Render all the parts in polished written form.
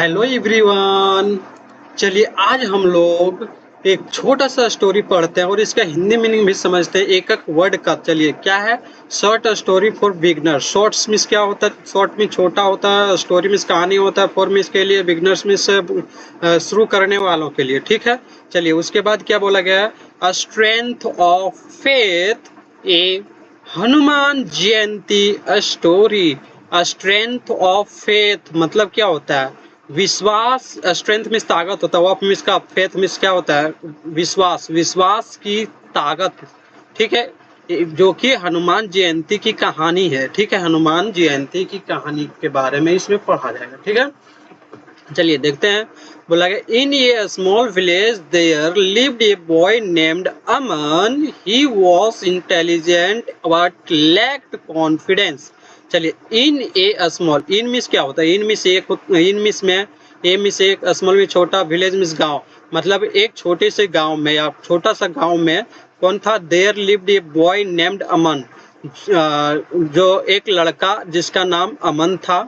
Hello everyone. चलिए आज हम लोग एक छोटा सा स्टोरी पढ़ते हैं और इसका हिंदी मीनिंग भी समझते हैं एक एक वर्ड का। चलिए क्या है? Short story for beginner. Shorts means क्या होता है? शॉर्ट में छोटा होता है, स्टोरी मीन्स कहानी होता है, फॉर मीन्स के लिए, बिगनर्स मीन्स शुरू करने वालों के लिए। ठीक है, चलिए उसके बाद क्या बोला गया है? A strength of faith, A Hanuman Jayanti story. A strength of faith मतलब क्या होता है? विश्वास। स्ट्रेंथ मीन्स ताकत होता है, ऑफ मीन्स का, फेथ मीन्स क्या होता है? विश्वास। विश्वास की ताकत। ठीक है, जो कि हनुमान जयंती की कहानी है। ठीक है, हनुमान जयंती की कहानी के बारे में इसमें पढ़ा जाएगा। ठीक है, चलिए देखते हैं। बोला गया in a small village there lived a boy named Aman. He was intelligent but lacked confidence. चलिए in a small, in miss क्या होता है? इन मिस एक, इन मिस में ए मिस एक, स्मॉल में छोटा, विलेज मिस गांव। मतलब एक छोटे से गांव में या छोटा सा गांव में कौन था? There lived a boy named Aman. जो एक लड़का जिसका नाम अमन था,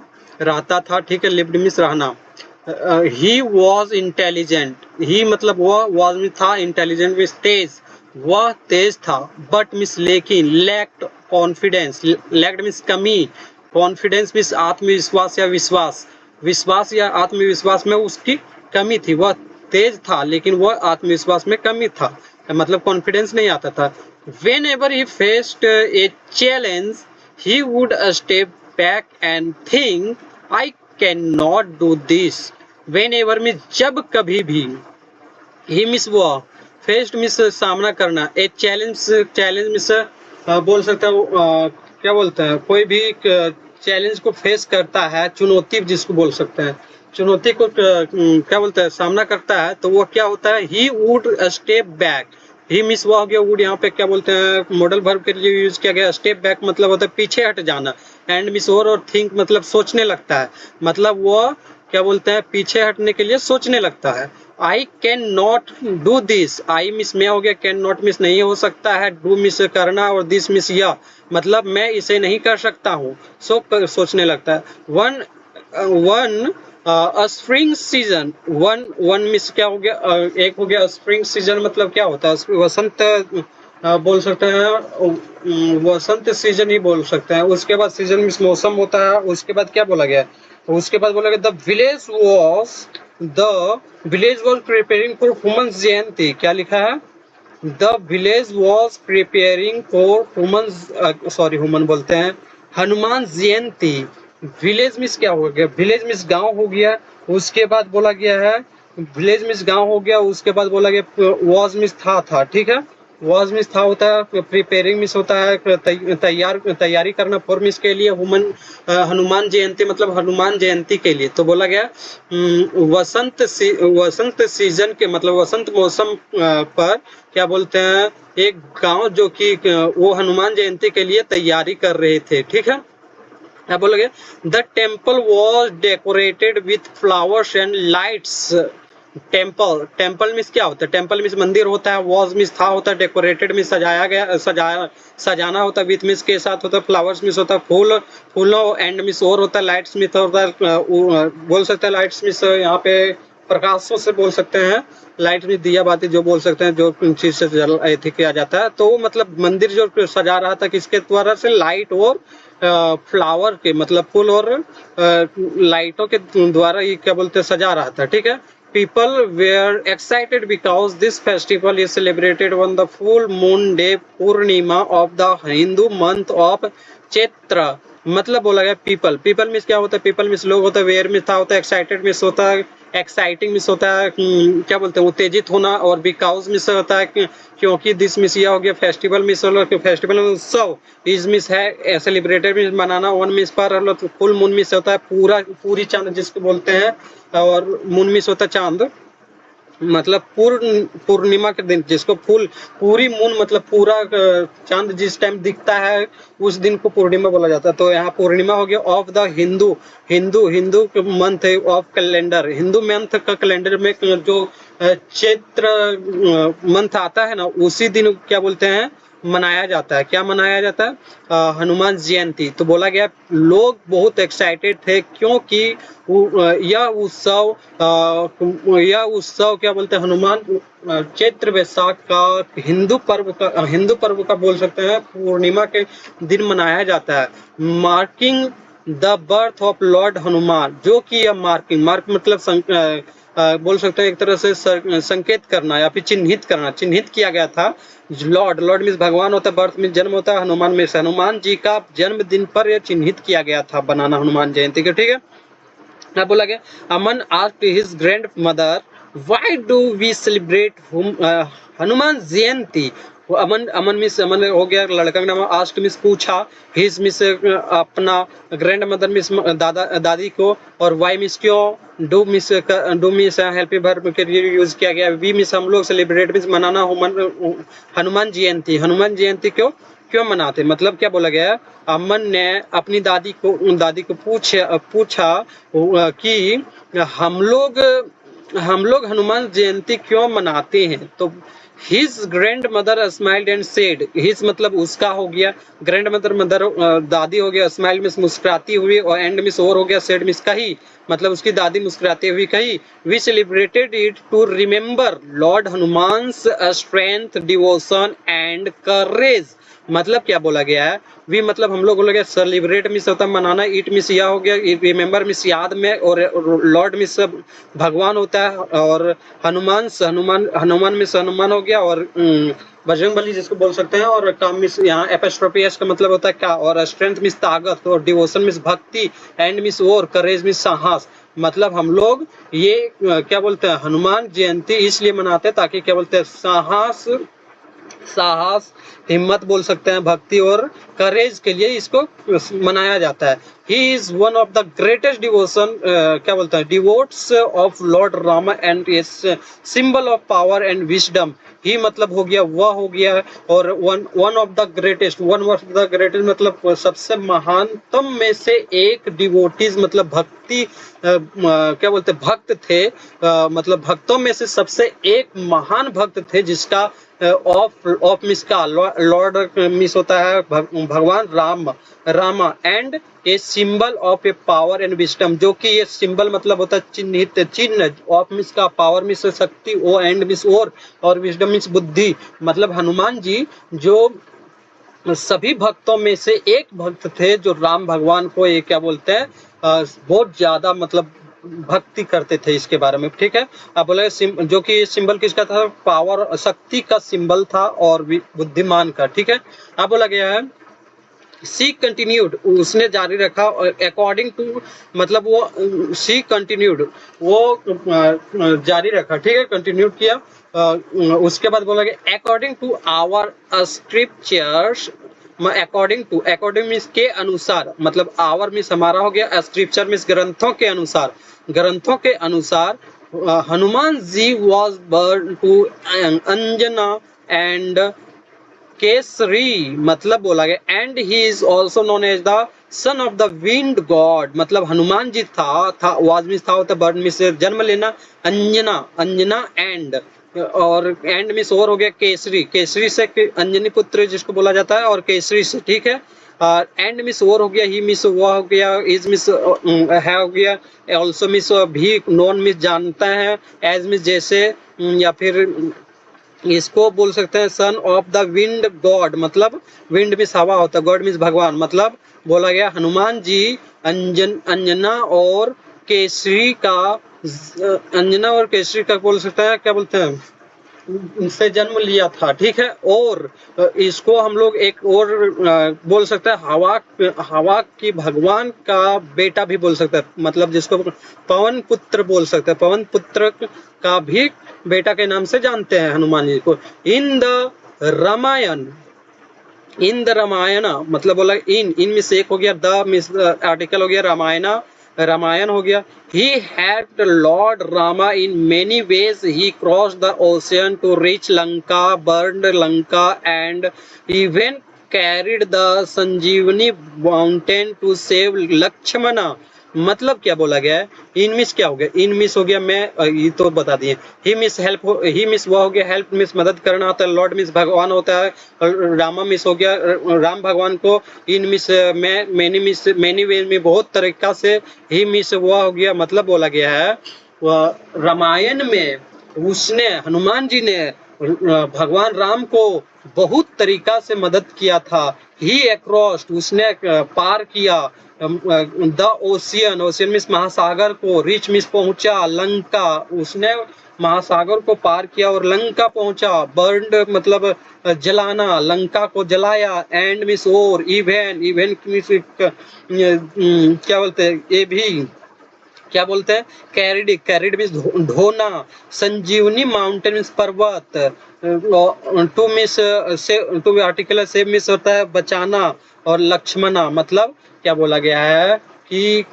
रहता था। ठीक है, लिव्ड मिस रहना। ही वॉज इंटेलिजेंट। ही मतलब वह, वॉज में था, इंटेलिजेंट मिस तेज, वह तेज था। बट मिस लेकिन, लैक्ड कॉन्फिडेंस। लैक्ड मिस कमी, कॉन्फिडेंस मिस आत्मविश्वास या विश्वास। विश्वास या आत्मविश्वास में उसकी कमी थी। वह तेज था लेकिन वह आत्मविश्वास में कमी था, मतलब कॉन्फिडेंस नहीं आता था। When ever he faced a challenge he would step back and think, I cannot do this. Whenever में जब कभी भी, ही मिस वो, फेस्ट मिस सामना करना, ए चैलेंज, चैलेंज मिस बोल सकता है क्या बोलते हैं? कोई भी चैलेंज को फेस करता है, चुनौती जिसको बोल सकते हैं, चुनौती को क्या बोलते हैं? सामना करता है, तो वो क्या होता है? He would step back. He miss वो हो गया, वुड यहाँ पे क्या बोलते हैं? मॉडल वर्ब के लिए यूज किया गया। स्टेप बैक मतलब होता है पीछे हट जाना। एंड मिस और थिंक मतलब सोचने लगता है, मतलब वो क्या बोलते हैं? पीछे हटने के लिए सोचने लगता है। I can not do this. I miss में हो गया, कैन नॉट मिस नहीं हो सकता है, डू मिस करना, और दिस मिस यह, मतलब मैं इसे नहीं कर सकता हूँ। सो सोचने लगता है। One one spring season. One one miss क्या हो गया? एक हो गया स्प्रिंग सीजन, मतलब क्या होता है? वसंत बोल सकते हैं, वसंत सीजन ही बोल सकते हैं। उसके बाद सीजन मिस मौसम होता है। उसके बाद क्या बोला गया? उसके बाद बोला गया the village was preparing for women's Jayanti. क्या लिखा है? The village was preparing for women's, sorry woman बोलते हैं, हनुमान जयंती। विलेज मिस क्या हो गया? विलेज मिस गांव हो गया। उसके बाद बोला गया है, विलेज मिस गांव हो गया। उसके बाद बोला गया वॉज मिस था। ठीक है, वॉज मिस था होता है, प्रिपेयरिंग मिस होता है तैयारी करना, फॉर मिस के लिए, वुमन हनुमान जयंती मतलब हनुमान जयंती के लिए। तो बोला गया वसंत सीजन के मतलब वसंत मौसम पर क्या बोलते हैं? एक गांव जो कि वो हनुमान जयंती के लिए तैयारी कर रहे थे। ठीक है, क्या बोला गया? The temple was decorated with flowers and lights. Temple, temple means क्या होता है? टेम्पल मीन्स मंदिर होता है। वॉज मीन्स था होता है। डेकोरेटेड मीन्स सजाया गया, सजाया, सजाना होता है। विथ मीन्स के साथ होता है। फ्लावर्स मीन्स होता है फूल, फूलों, एंड मीन्स और होता है। लाइट्स मीन्स होता है, बोल सकते हैं लाइट्स मीन्स यहाँ पे प्रकाशों से बोल सकते हैं। लाइट में दिया बाती जो बोल सकते हैं, जो चीज से किया जाता है। तो मतलब मंदिर जो सजा रहा था किसके द्वारा से? लाइट और फ्लावर के, मतलब फूल और लाइटों के द्वारा ये क्या बोलते हैं? सजा रहा था। ठीक है, people were excited because this festival is celebrated on the full moon day Purnima of the Hindu month of Chaitra। मतलब बोला गया पीपल, पीपल मिस क्या होता है? पीपल मिस लोग होता है। वेयर मिस था होता है, एक्साइटेड मिस होता है, एक्साइटिंग मिस होता है, क्या बोलते हैं? उत्तेजित होना। और बिकॉज मिस होता है क्योंकि, दिस मिस यह हो गया, फेस्टिवल मिस हो, फेस्टिवल उत्सव, इज मिस है, सेलिब्रेटेड मिस मनाना, वन मिस पर, फुल मून मिस होता है पूरा, पूरी चांद जिसको बोलते हैं, और मून मिस होता है चांद, मतलब पूर्णिमा के दिन जिसको फुल, पूरी मून मतलब पूरा चांद जिस टाइम दिखता है उस दिन को पूर्णिमा बोला जाता है। तो यहाँ पूर्णिमा हो गया of the Hindu, Hindu month of calendar. Hindu month का कैलेंडर में जो चैत्र मंथ आता है ना, उसी दिन क्या बोलते हैं? मनाया जाता है? क्या मनाया जाता है? हनुमान जयंती। तो बोला गया लोग बहुत एक्साइटेड थे क्योंकि यह उत्सव क्या बोलते हैं, हनुमान चैत्र वैशाख का हिंदू पर्व का बोल सकते हैं, पूर्णिमा के दिन मनाया जाता है। Marking the birth of Lord Hanuman, जो कि यह मार्क मतलब बोल सकते हैं एक तरह से संकेत करना या फिर चिन्हित किया गया था। लॉर्ड मीन्स भगवान होता है, बर्थ मीन्स जन्म होता है, हनुमान में से हनुमान जी का जन्मदिन पर यह चिन्हित किया गया था बनाना हनुमान जयंती के। ठीक है, अब बोला गया Aman asked his grandmother why do we celebrate Hanuman Jayanti. वो अमन मिस अमन हो गया लड़का का नाम, आस्क्ड मिस पूछा, हिज मिस अपना, ग्रैंड मदर मिस दादी को, और वाई मिस क्यों, डू मिस हेल्प वर्ब के लिए यूज किया गया। वी मिस हम लोग सेलिब्रेट मिस मनाना हनुमान जयंती। हनुमान जयंती क्यों क्यों मनाते, मतलब क्या बोला गया है, अमन ने अपनी दादी को पूछा कि हम लोग हनुमान जयंती क्यों मनाते हैं। तो his grand mother smiled and said, his मतलब उसका हो गया, ग्रैंड मदर दादी हो गया, स्माइल मिस मुस्कुराती हुई, और एंड मिस और हो गया, सेड मिस कही, मतलब उसकी दादी मुस्कुराती हुई कही, we celebrated it to remember Lord Hanuman strength, devotion and courage. मतलब क्या बोला गया है, वी मतलब हम लोग बोला गया सेलिब्रेट मिस होता है मनाना, इट मिस यह हो गया, रिमेम्बर मिस याद में, और लॉर्ड मिस भगवान होता है, और हनुमान मिस हनुमान हो गया, और बजरंग बली जिसको बोल सकते हैं, और काम मिस यहाँ एपिस्ट्रोफी एस का मतलब होता है क्या, और स्ट्रेंथ मिस ताकत, और डिवोशन मिस भक्ति, एंड मिस और करेज मिस साहस। मतलब हम लोग ये क्या बोलते हैं हनुमान जयंती इसलिए मनाते हैं ताकि क्या बोलते हैं साहस, हिम्मत बोल सकते हैं, भक्ति और करेज के लिए इसको मनाया जाता है। He is one of the greatest devotion क्या बोलते हैं devotees of Lord Rama and is symbol of power and wisdom. He मतलब हो गया वह हो गया, और वन ऑफ द ग्रेटेस्ट मतलब सबसे महानतम में से एक, डिवोटीज मतलब भक्ति क्या बोलते भक्त थे, मतलब भक्तों में से सबसे एक महान भक्त थे, जिसका ऑफ मिस का लॉर्ड मिस होता है भगवान Rama, and a symbol of A power and wisdom, जो कि ये सिंबल मतलब होता है चिन्ह, ऑफ मिस का पावर मिस शक्ति, ओ एंड मिस और विस्डम मिस बुद्धि। मतलब हनुमान जी जो सभी भक्तों में से एक भक्त थे, जो राम भगवान को ये क्या बोलते हैं बहुत ज्यादा मतलब भक्ति करते थे इसके बारे में। ठीक है, अब बोले जो कि सिंबल किसका था, पावर शक्ति का सिंबल था, और बुद्धिमान का। ठीक है, अब बोला गया है सी कंटिन्यूड, उसने जारी रखा, अकॉर्डिंग टू मतलब वो सी कंटिन्यूड वो जारी रखा। ठीक है, कंटिन्यू किया। उसके बाद बोला गया according to our scriptures, according means के अनुसार, मतलब आवर मीन्स हमारा हो गया, स्क्रिप्चर मीन्स ग्रंथों के अनुसार Hanuman ji was born to Anjana and Kesari, मतलब बोला गया and he is also known as the son of the wind god. मतलब हनुमान जी था वाज मिस था होता बर्ड मिस जन्म लेना, अंजना एंड, और एंड मिस और हो गया केसरी से अंजनी पुत्र जिसको बोला जाता है, और केसरी से। ठीक है, एंड मिस और हो गया, ही मिस वो हो गया, इज मिस है हो गया, ऑल्सो मिस भी, नॉन मिस जानता है, एज मिस जैसे, या फिर इसको बोल सकते हैं सन ऑफ द विंड गॉड, मतलब विंड मिस हवा होता है, गॉड मिस भगवान। मतलब बोला गया हनुमान जी अंजना और केसरी का बोल सकते हैं क्या बोलते हैं से जन्म लिया था। ठीक है, और इसको हम लोग एक और बोल सकते हैं हवा की भगवान का बेटा भी बोल सकते हैं, मतलब जिसको पवन पुत्र बोल सकते हैं, पवन पुत्र का भी बेटा के नाम से जानते हैं हनुमान जी को। इन द रामायण मतलब बोला इन में से एक हो गया, द मिस आर्टिकल हो गया, रामायण हो गया। He helped Lord Rama in many ways. He crossed the ocean to reach Lanka, burned Lanka, and even carried the Sanjeevani mountain to save Lakshmana. मतलब क्या बोला गया है, इन मिस क्या हो गया, इन मिस हो गया मैं ये तो बता दिए, ही मिस हेल्प, ही मिस वो हो गया, हेल्प मिस मदद करना होता है, लॉर्ड मिस भगवान होता है, और रामा मिस हो गया राम भगवान को, इन मिस मैं मिस मैनी वे में बहुत तरीका से, ही मिस वो हो गया मतलब बोला गया है रामायण में उसने हनुमान जी ने भगवान राम को बहुत तरीका से मदद किया था, ही अक्रॉस उसने पार किया द ओशियन, ओशियन मीन्स महासागर को, रिच मीन्स पहुंचा, लंका उसने महासागर को पार किया और लंका पहुंचा, बर्न मतलब जलाना, लंका को जलाया, एंड मीन्स और, इवन इवन मीन्स क्या बोलते हैं ये भी क्या बोलते हैं, कैरिड, कैरिड मीन्स ढोना, संजीवनी माउंटेन मीन्स पर्वत, टू मिस से टू आर्टिकल से मिस होता है बचाना, और लक्ष्मणा मतलब क्या बोला गया है कि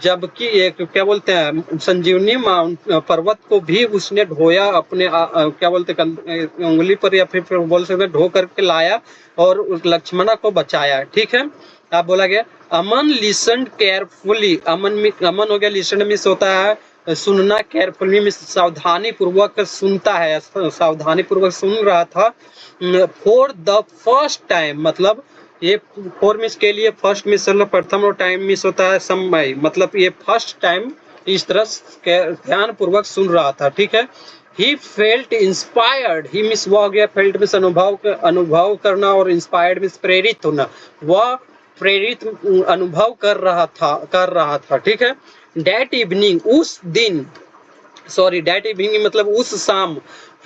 जबकि एक क्या बोलते हैं संजीवनी माउंट पर्वत को भी उसने ढोया अपने क्या बोलते उंगली पर, या फिर बोल सकते ढो करके लाया और उस लक्ष्मणा को बचाया, ठीक है। आप बोला गया अमन लिसन केयरफुली, अमन हो गया, लिसन मिस होता है सुनना, केयरफुली मिस सावधानी पूर्वक सुनता है, सावधानी पूर्वक सुन रहा था, फॉर द फर्स्ट टाइम मतलब ये फोर मिस के लिए फर्स्ट मिस प्रथम, और टाइम मिस होता है समय, मतलब ये फर्स्ट टाइम इस तरह ध्यान पूर्वक सुन रहा था, ठीक है। He felt inspired, he miss वो हो गया, फेल्ट मिस अनुभव करना, और इंस्पायर्ड मिस प्रेरित होना, वह प्रेरित अनुभव कर रहा था, ठीक है। दैट इवनिंग उस दिन, सॉरी दैट इवनिंग मतलब उस शाम,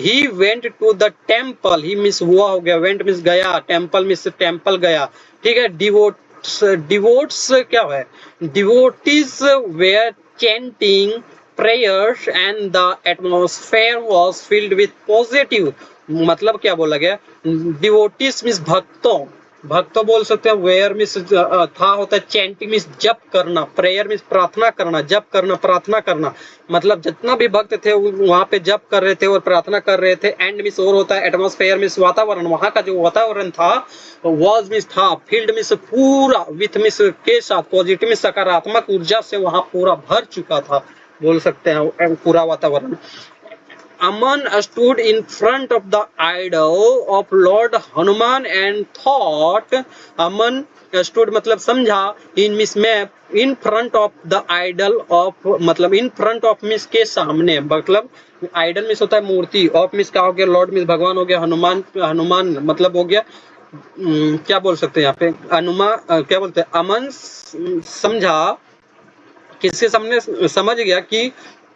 he went to the temple, he miss हुआ हो गया, वेंट मिस गया, टेम्पल मिस टेम्पल गया, ठीक है। डिवोट्स, डिवोट्स क्या है, devotees were chanting prayers and the atmosphere was filled with positive, मतलब क्या बोला गया, डिवोटीज मीन्स भक्तों, भक्तों बोल सकते हैं, वेयर मीन्स था होता है, चैंटिंग मीन्स जप करना, प्रेयर मीन्स प्रार्थना करना, जप करना प्रार्थना करना, मतलब जितना भी भक्त थे वहां पे जप कर रहे थे और प्रार्थना कर रहे थे, एंड मीन्स और होता है, एटमॉस्फेयर मीन्स वातावरण, वहां का जो वातावरण था, वॉज मीन्स था, फील्ड मीन्स पूरा, विथ मीन्स के साथ, पॉजिटिव मीन्स सकारात्मक ऊर्जा से वहां पूरा भर चुका था, बोल सकते हैं पूरा वातावरण। Aman stood in front of the idol of Lord Hanuman and thought, Aman stood मतलब समझा, in miss में, in front of the idol of मतलब in front of miss के सामने, मतलब आइडल मिस होता है मूर्ति, ऑफ मिस क्या हो गया, लॉर्ड मिस भगवान हो गया, हनुमान, हनुमान मतलब हो गया क्या बोल सकते हैं यहाँ पे, अनुमान क्या बोलते हैं, अमन समझा, किसके सामने समझ गया कि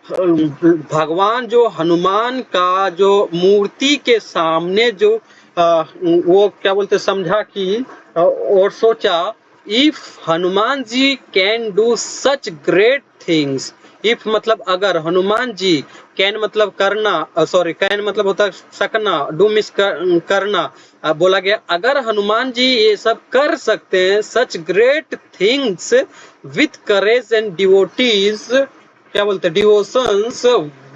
भगवान जो हनुमान का जो मूर्ति के सामने जो वो क्या बोलते समझा कि और सोचा, if Hanuman ji can do such great things, if मतलब अगर, हनुमान जी, कैन मतलब करना, सॉरी कैन मतलब होता है सकना, डू मिस करना, बोला गया अगर हनुमान जी ये सब कर सकते हैं, such great things with courage and devotees, क्या बोलते हैं devotions,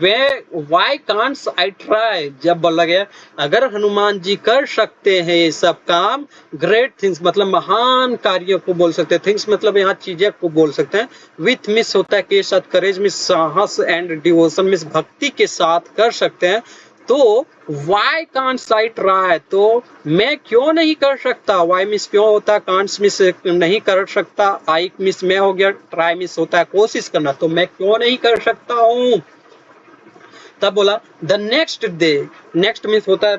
way why can't I try, जब बोला गया अगर हनुमान जी कर सकते हैं ये सब काम, ग्रेट थिंग्स मतलब महान कार्यों को बोल सकते हैं, थिंग्स मतलब यहाँ चीजें को बोल सकते हैं, विथ मिस होता है के साथ, करेज मिस साहस, एंड डिवोशन मिस भक्ति के साथ कर सकते हैं, तो वाई कांट्स आई ट्राई, तो मैं क्यों नहीं कर सकता, वाई मिस क्यों होता है, कांट्स मिस नहीं कर सकता, आई मिस मैं हो गया, ट्राई मिस होता है कोशिश करना, तो मैं क्यों नहीं कर सकता हूँ। तब बोला the next day, next means होता है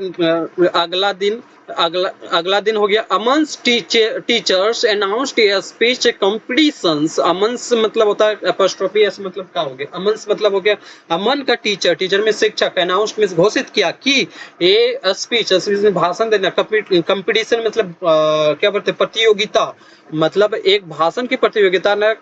अगला दिन, अगला दिन हो गया, Aman's teachers announced a speech competitions, Aman's मतलब होता है एपोस्ट्रोफी, एस मतलब क्या हो गया, अमन्स मतलब हो गया अमन का टीचर, टीचर में शिक्षक, अनाउंस्ड में घोषित किया कि ये स्पीच, स्पीच में भाषण देना, कंपटीशन मतलब क्या बोलते हैं प्रतियोगिता, मतलब एक भाषण की प्रतियोगिता ने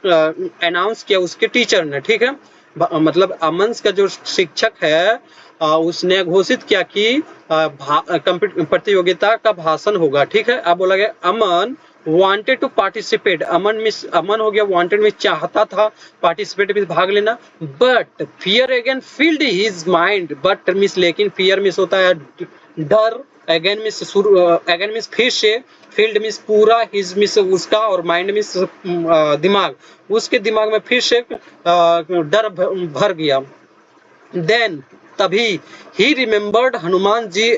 अनाउंस किया उसके टीचर ने, ठीक है। मतलब अमन्स का जो शिक्षक है उसने घोषित किया कि प्रतियोगिता का भाषण होगा, ठीक है। अब बोला गया Aman wanted to participate, Aman means, Aman हो गया वांटेड में चाहता था, पार्टिसिपेट मिस भाग लेना, but fear again field his mind, but miss लेकिन फियर मिस होता है डर, अगेन मीन्स अगेन मीन्स फिर से, फील्ड मीन्स पूरा, हिज मीन्स उसका, और माइंड मीन्स दिमाग, उसके दिमाग में फिर से डर भर गया। देन तभी ही रिमेम्बर्ड हनुमान जी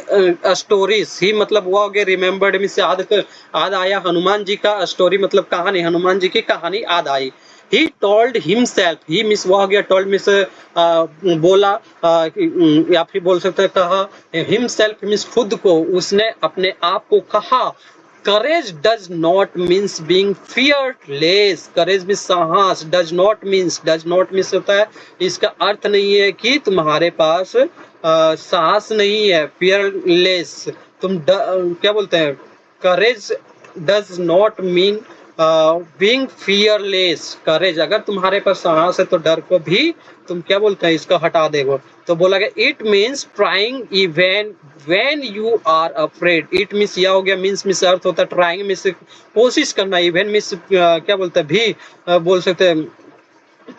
स्टोरीज, ही मतलब वो हो गया रिमेम्बर्ड मीन्स याद आया हनुमान जी का स्टोरी मतलब कहानी, हनुमान जी की कहानी याद आई। He told himself, he miss वो हो गया टोल्ड मिस बोला, या फिर बोल सकते हैं कहा, हिमसेल्फ मिस खुद को, उसने अपने आप को कहा। Courage does not means being fearless, courage means साहस, डज नॉट मीन्स होता है, इसका अर्थ नहीं है कि तुम्हारे पास साहस नहीं है, फियरलेस, तुम क्या बोलते हैं, courage does not mean being fearless, courage अगर तुम्हारे पास साहस है तो डर को भी तुम क्या बोलते हैं इसका हटा देगो। तो बोला गया it means trying even when you are afraid, it means यह हो गया, मीन्स अर्थ होता है ट्राइंग मीन्स कोशिश करना, इवन मीन्स क्या बोलते हैं भी बोल सकते हैं,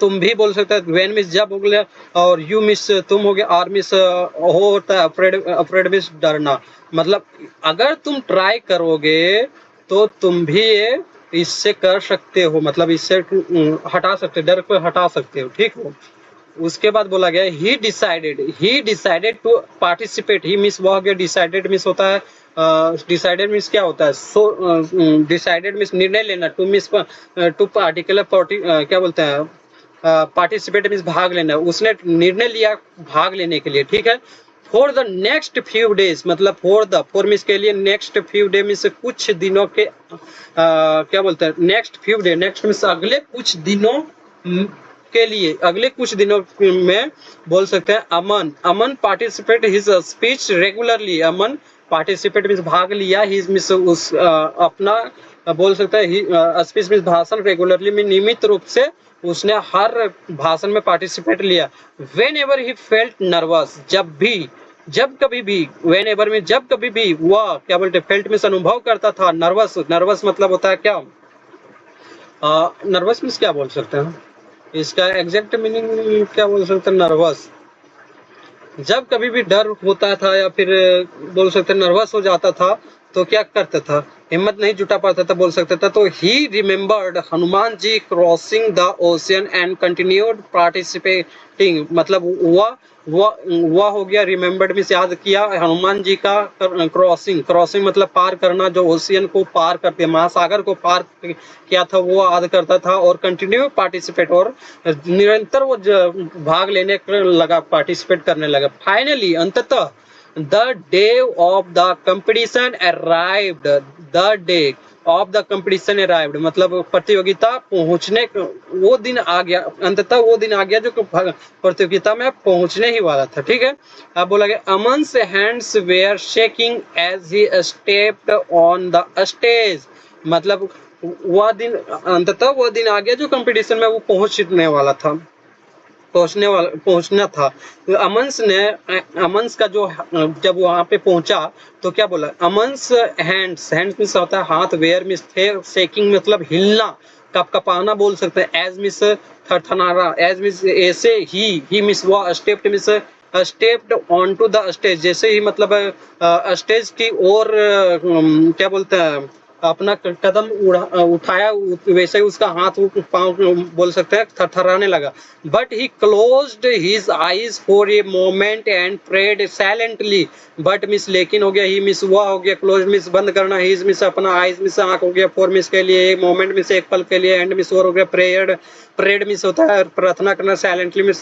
तुम भी बोल सकते हैं, व्हेन मिस जब हो गया, और यू मिस तुम हो गया, आर मिस होता है अफ्रेड, अफ्रेड मिस डरना, मतलब अगर तुम ट्राई करोगे तो तुम भी ये इससे कर सकते हो, मतलब इससे हटा सकते हो, डर को हटा सकते हो, ठीक हो। उसके बाद बोला गया he decided to participate, he miss वो हो गया, डिसाइडेड मिस होता है, डिसाइडेड मिस क्या होता है, सो डिसाइडेड मिस निर्णय लेना, टू मिस टू पार्टिकुलर क्या बोलते हैं पार्टिसिपेट मीन्स भाग लेना, उसने निर्णय लिया भाग लेने के लिए, ठीक है। For the next few days, मतलब फोर मिस के लिए, नेक्स्ट फ्यू डे मीन्स कुछ दिनों के क्या बोलते हैं next few day, next means अगले कुछ दिनों के लिए, अगले कुछ दिनों में बोल सकते हैं अमन पार्टिसिपेट हिज स्पीच रेगुलरली, अमन पार्टिसिपेट मीन्स भाग लिया, हिज मीन्स उस अपना बोल सकते हैं स्पीच मीन्स भाषण, रेगुलरली में नियमित रूप से उसने हर भाषण में पार्टिसिपेट लिया। When ever he felt nervous, जब कभी भी, वेन एवर में जब कभी भी वह क्या बोलते फेल्ट में अनुभव करता था, नर्वस मतलब होता है क्या, नर्वस मीन्स क्या बोल सकते हैं, इसका एग्जैक्ट मीनिंग क्या बोल सकते हैं, नर्वस जब कभी भी डर होता था या फिर बोल सकते नर्वस हो जाता था तो क्या करता था, हिम्मत नहीं जुटा पाता था बोल सकता था, तो he remembered Hanuman ji crossing the ocean and continued participating, मतलब वह हो गया, रिमेम्बर्ड में याद किया हनुमान जी का क्रॉसिंग मतलब पार करना, जो ओशियन को पार करते महासागर को पार किया था वो याद करता था, और कंटिन्यू पार्टिसिपेट, और निरंतर वो भाग लेने लगा, पार्टिसिपेट करने लगा। फाइनली अंततः the day of the competition arrived, the day of the competition arrived मतलब प्रतियोगिता पहुंचने वो दिन आ गया, अंततः वो दिन आ गया जो प्रतियोगिता में पहुंचने ही वाला था, ठीक है। अब बोला गया Aman's hands were shaking as he stepped on the stage, मतलब वह दिन, अंततः वह दिन आ गया जो कंपटीशन में वो पहुंचने वाला था, पहुंचना था। तो अमन्स का जो जब वहां पे पहुंचा तो क्या बोला, अमन्स हैंड्स मीन्स होता है हाथ, वेयर मीन्स थे, शेकिंग मतलब हिलना, कपकपाना बोल सकते हैं, एज मीन्स थरथनाना, एज मीन्स ऐसे ही मीन्स वो stepped means stepped on to the stage, जैसे ही मतलब स्टेज की ओर क्या बोलते हैं अपना कदम उठाया वैसे ही उसका हाथ पांव बोल सकते हैं थरथराने लगा। But he closed his eyes for a moment and prayed silently, but miss लेकिन हो गया, ही मिस हुआ हो गया, क्लोज मिस बंद करना, हिज मिस अपना, आईज मिस आंख हो गया, फॉर मिस के लिए, एक मोमेंट मिस एक पल के लिए, एंड मिस और हो गया, प्रेड मिस होता है प्रार्थना करना, साइलेंटली मिस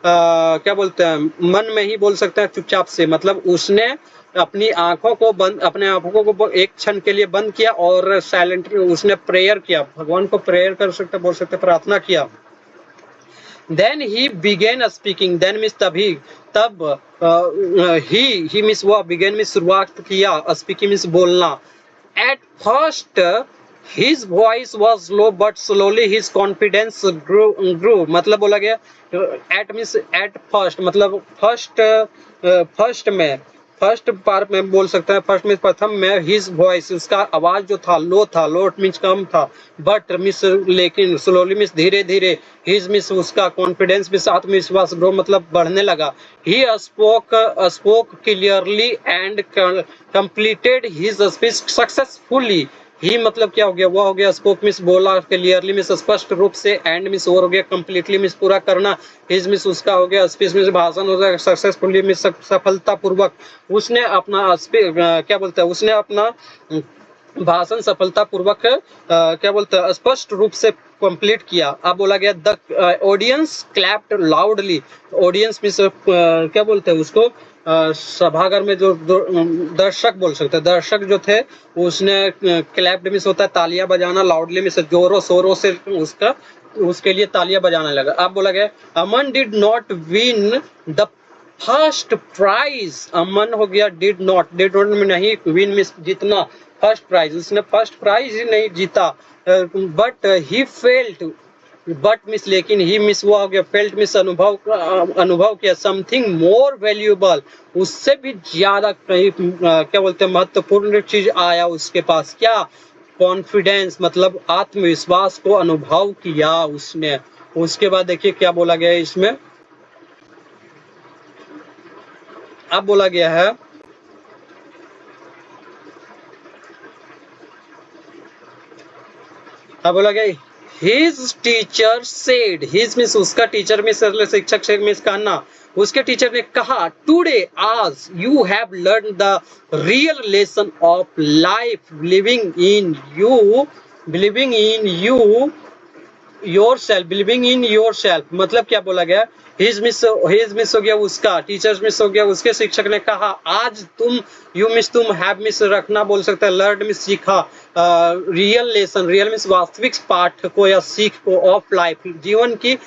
क्या बोलते हैं मन में ही बोल सकते हैं चुपचाप से, मतलब उसने अपनी आंखों को बंद, अपने आंखों को एक क्षण के लिए बंद किया और साइलेंटली उसने प्रेयर किया, भगवान को प्रेयर कर सकते बोल सकते प्रार्थना किया। Then he began speaking, then means तभी, तब ही मीन्स वो बिगेन में शुरुआत किया, स्पीकिंग मीन्स बोलना। At first his voice was low but slowly his confidence grew, मतलब बोला गया एट मीन्स एट फर्स्ट मतलब फर्स्ट में फर्स्ट पार्ट में बोल सकते हैं, फर्स्ट में प्रथम में हिज वॉइस, उसका आवाज जो था लो था, लो मीन्स कम था, बट मिस लेकिन, स्लोली मीन्स धीरे धीरे, हिज मिस उसका, कॉन्फिडेंस मिस आत्मविश्वास, ग्रो मतलब बढ़ने लगा, he spoke clearly and completed his speech successfully, he मतलब क्या हो गया, वो हो गया, स्पोक मिस बोला, क्लियरली मिस स्पष्ट रूप से, एंड मिस और हो गया, कंप्लीटली मिस पूरा करना, हिज मिस उसका हो गया, स्पीच मिस भाषण हो गया, सक्सेसफुली मिस सफलता पूर्वक, उसने अपना क्या बोलते हैं, उसने अपना भाषण सफलता पूर्वक क्या बोलते हैं, स्पष्ट रूप से कंप्लीट किया। अब बोला गया the audience clapped loudly, audience में क्या बोलते हैं उसको, सभागार में जो दर्शक बोल सकते हैं, दर्शक जो थे उसने क्लैप्ड में होता है तालियां बजाना, लाउडली में जोरों शोरों से उसका उसके लिए तालियां बजाने लगा। अब बोला गया Aman did not win the first prize, Aman हो गया डिड नॉट में नहीं, विन मिस जीतना, फर्स्ट प्राइज, उसने फर्स्ट प्राइज ही नहीं जीता, but he felt, but miss लेकिन, ही मिस हुआ हो गया, फेल्ट मिस अनुभव किया, समथिंग मोर वैल्यूएबल, उससे भी ज्यादा कहीं क्या बोलते हैं महत्वपूर्ण चीज आया उसके पास, क्या, कॉन्फिडेंस मतलब आत्मविश्वास को अनुभव किया उसने। उसके बाद देखिए क्या बोला गया है इसमें, अब बोला गया है अब बोला गया his teacher said, his means उसका, टीचर मीन्स शिक्षक से मीन्स कहना, उसके टीचर ने कहा टुडे आज you have learn the real lesson of life, believing in you yourself, believing in yourself मतलब क्या बोला गया, हिज मिस हो गया उसका, टीचर्स मिस हो गया उसके, शिक्षक ने कहा आज तुम, यू मिस तुम, हैव मिस रखना बोल सकते हैं, लर्न मिस सीखा, रियल लेसन, रियल मिस वास्तविक पाठ को या सीख को, ऑफ लाइफ जीवन की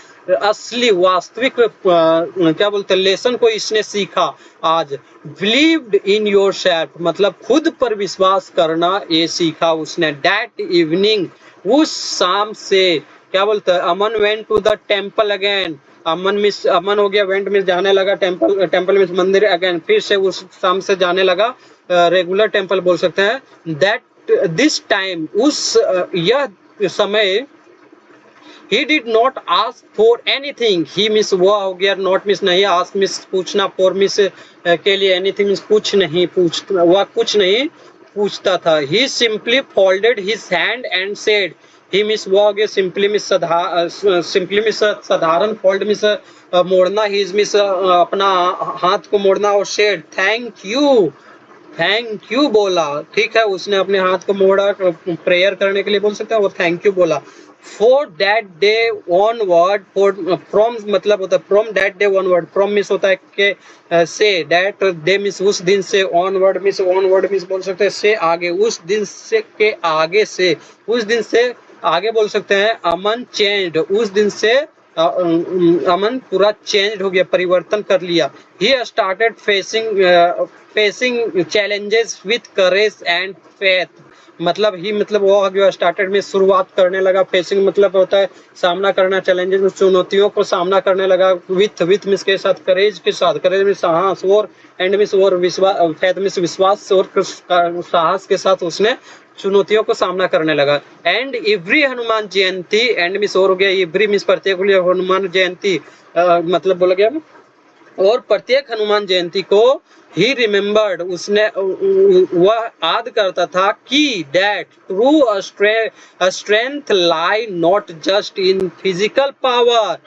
असली वास्तविक क्या बोलते हैं लेसन को इसने सीखा आज, बिलीव्ड इन योरसेल्फ मतलब खुद पर विश्वास करना ये सीखा उसने, दैट इवनिंग उस शाम से, क्या बोलते हैं, Aman went to the temple again, Aman हो गया, वेंट मिस जाने लगा, टेम्पल मिस मंदिर, अगेन फिर से उस शाम से जाने लगा, रेगुलर टेम्पल बोल सकते हैं, दैट दिस टाइम उस यह समय, he did not ask for anything, he miss वो हो गया, नॉट मिस नहीं, ask मिस पूछना, for मिस के लिए, anything मिस कुछ नहीं पूछता, वह कुछ नहीं पूछता था, he simply folded his hand and said, he miss वो हो गया, simply मिस साधारण, fold मिस मोड़ना, his मिस अपना हाथ को मोड़ना, और said थैंक यू बोला, ठीक है, उसने अपने हाथ को मोड़ा प्रेयर करने के लिए बोल सकते हैं, वो थैंक यू बोला, for that day onward, from मतलब होता है from that day onward, from miss होता है के से, दैट डे मिस उस दिन से, ऑनवर्ड मिस बोल सकते हैं से आगे, उस दिन से के आगे से, उस दिन से आगे बोल सकते हैं, अमन चेंज्ड उस दिन से अमन पूरा चेंज हो गया, परिवर्तन कर लिया, he started facing challenges with courage and faith, मतलब ही मतलब वो गया, स्टार्टेड में शुरुआत करने लगा, फेसिंग मतलब होता है सामना करना, चैलेंजेस में चुनौतियों को सामना करने लगा, विथ मिस के साथ, करेज में साहस, और एंड मिस और विश्वास, फेथ मिस विश्वास और साहस के साथ उसने चुनौतियों को सामना करने लगा, and every Hanuman Jayanti, and miss और हो गया, एवरी मिस प्रत्येक हनुमान जयंती मतलब बोला गया, और प्रत्येक हनुमान जयंती को ही रिमेम्बर्ड उसने वह याद करता था कि that true strength lie not just in physical power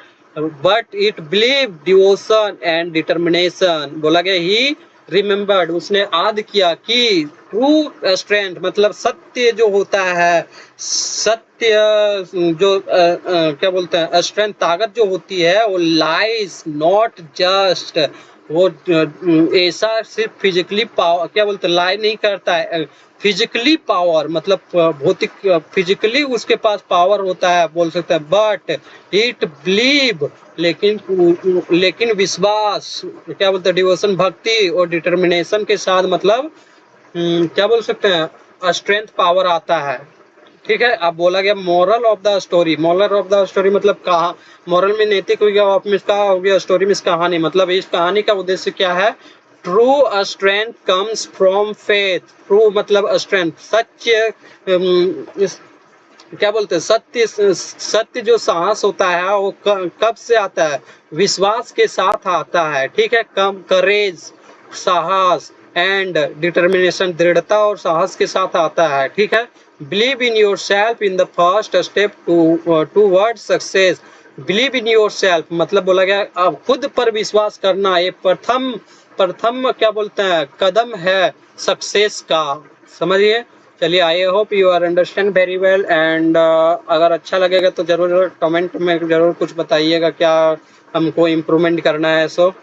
but it believe devotion and determination, बोला गया ही रिमेम्बर्ड उसने याद किया कि ट्रू स्ट्रेंथ मतलब सत्य जो होता है, सत्य जो क्या बोलते हैं स्ट्रेंथ ताकत जो होती है, वो लाइज नॉट जस्ट, वो ऐसा सिर्फ फिजिकली पावर क्या बोलते हैं लाई नहीं करता है, फिजिकली पावर मतलब भौतिक फिजिकली उसके पास पावर होता है बोल सकते हैं, बट इट बिलीव लेकिन विश्वास क्या बोलते हैं डिवोशन भक्ति और डिटर्मिनेशन के साथ मतलब क्या बोल सकते हैं स्ट्रेंथ पावर आता है, ठीक है। अब बोला गया moral of the story, moral of the story मतलब कहा मोरल में नैतिक हो गया, ऑफ मिस का हो गया, स्टोरी मिस कहानी, मतलब इस कहानी का उद्देश्य क्या है true strength comes from faith. True मतलब स्ट्रेंथ, सच्चे क्या बोलते हैं, सत्य, सत्य जो साहस होता है वो कब से आता है, विश्वास के साथ आता है, ठीक है। कम करेज, साहस एंड डिटर्मिनेशन, दृढ़ता और साहस के साथ आता है, ठीक है। Believe in your self in the first step toward success. Believe in your self मतलब बोला गया अब खुद पर विश्वास करना, ये प्रथम प्रथम क्या बोलते हैं कदम है सक्सेस का, समझिए। चलिए, I hope you are understand very well and अगर अच्छा लगेगा तो जरूर कमेंट में जरूर कुछ बताइएगा क्या हमको इम्प्रूवमेंट करना है। सो